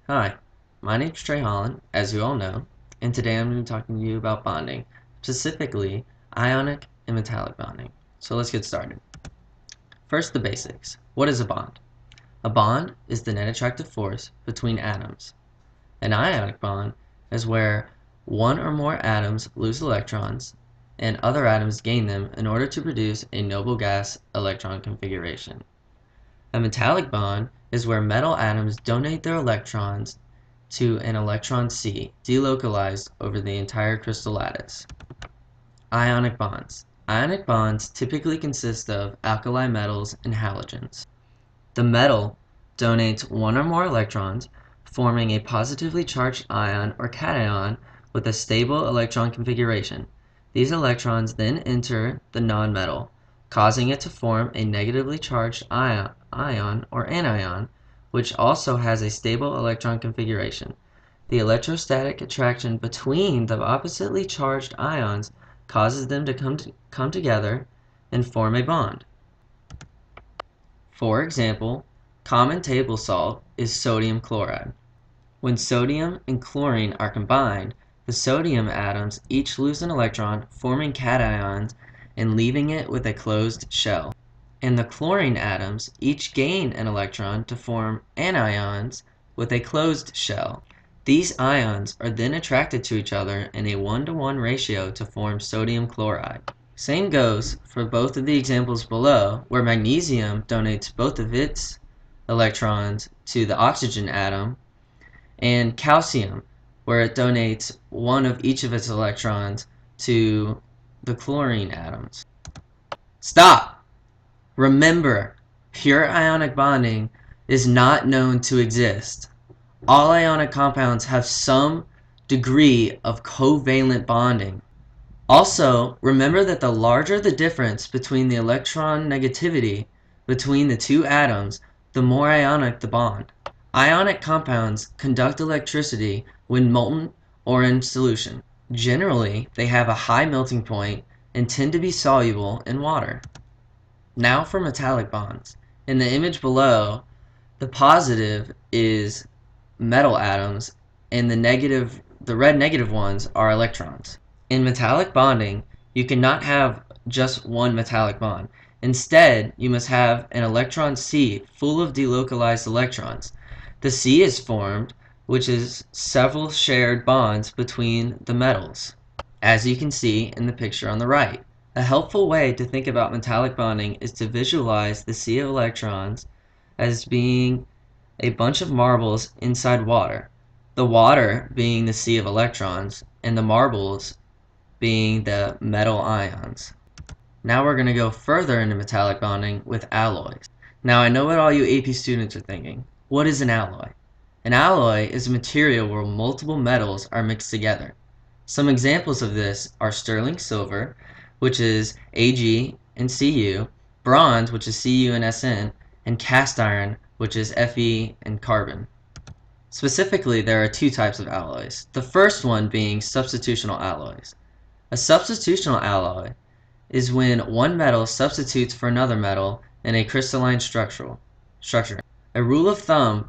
Hi, my name's Trey Holland, as you all know, and today I'm going to be talking to you about bonding, specifically ionic and metallic bonding. So let's get started. First, the basics. What is a bond? A bond is the net attractive force between atoms. An ionic bond is where one or more atoms lose electrons and other atoms gain them in order to produce a noble gas electron configuration. A metallic bond is where metal atoms donate their electrons to an electron sea, delocalized over the entire crystal lattice. Ionic bonds. Ionic bonds typically consist of alkali metals and halogens. The metal donates one or more electrons, forming a positively charged ion or cation with a stable electron configuration. These electrons then enter the nonmetal, causing it to form a negatively charged ion or anion, which also has a stable electron configuration. The electrostatic attraction between the oppositely charged ions causes them to come together and form a bond. For example, common table salt is sodium chloride. When sodium and chlorine are combined, the sodium atoms each lose an electron, forming cations and leaving it with a closed shell. And the chlorine atoms each gain an electron to form anions with a closed shell. These ions are then attracted to each other in a 1-to-1 ratio to form sodium chloride. Same goes for both of the examples below, where magnesium donates both of its electrons to the oxygen atom, and calcium, where it donates one of each of its electrons to the chlorine atoms. Stop! Remember, pure ionic bonding is not known to exist. All ionic compounds have some degree of covalent bonding. Also, remember that the larger the difference between the electron negativity between the two atoms, the more ionic the bond. Ionic compounds conduct electricity when molten or in solution. Generally, they have a high melting point and tend to be soluble in water. Now for metallic bonds. In the image below, the positive is metal atoms and the red negative ones are electrons. In metallic bonding, you cannot have just one metallic bond. Instead, you must have an electron sea full of delocalized electrons. The sea is formed, which is several shared bonds between the metals, as you can see in the picture on the right. A helpful way to think about metallic bonding is to visualize the sea of electrons as being a bunch of marbles inside water, the water being the sea of electrons, and the marbles being the metal ions. Now we're going to go further into metallic bonding with alloys. Now I know what all you AP students are thinking. What is an alloy? An alloy is a material where multiple metals are mixed together. Some examples of this are sterling silver, which is Ag and Cu, bronze, which is Cu and Sn, and cast iron, which is Fe and carbon. Specifically, there are two types of alloys, the first one being substitutional alloys. A substitutional alloy is when one metal substitutes for another metal in a crystalline structure. A rule of thumb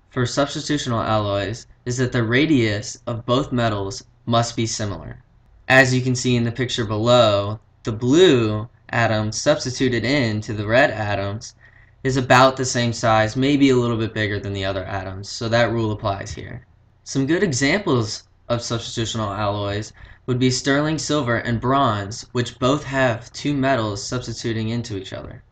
for substitutional alloys is that the radius of both metals must be similar. As you can see in the picture below, the blue atom substituted into the red atoms is about the same size, maybe a little bit bigger than the other atoms, so that rule applies here. Some good examples of substitutional alloys would be sterling silver and bronze, which both have two metals substituting into each other.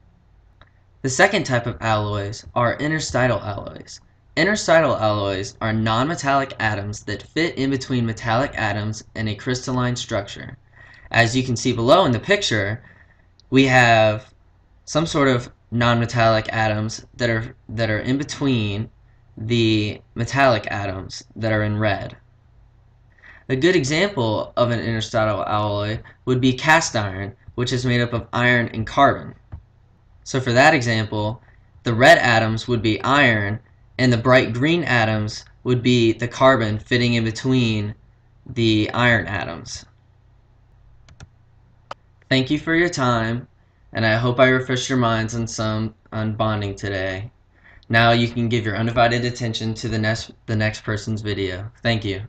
The second type of alloys are interstitial alloys. Interstitial alloys are nonmetallic atoms that fit in between metallic atoms in a crystalline structure. As you can see below in the picture, we have some sort of nonmetallic atoms that are in between the metallic atoms that are in red. A good example of an interstitial alloy would be cast iron, which is made up of iron and carbon. So for that example, the red atoms would be iron, and the bright green atoms would be the carbon fitting in between the iron atoms. Thank you for your time, and I hope I refreshed your minds on bonding today. Now you can give your undivided attention to the next person's video. Thank you.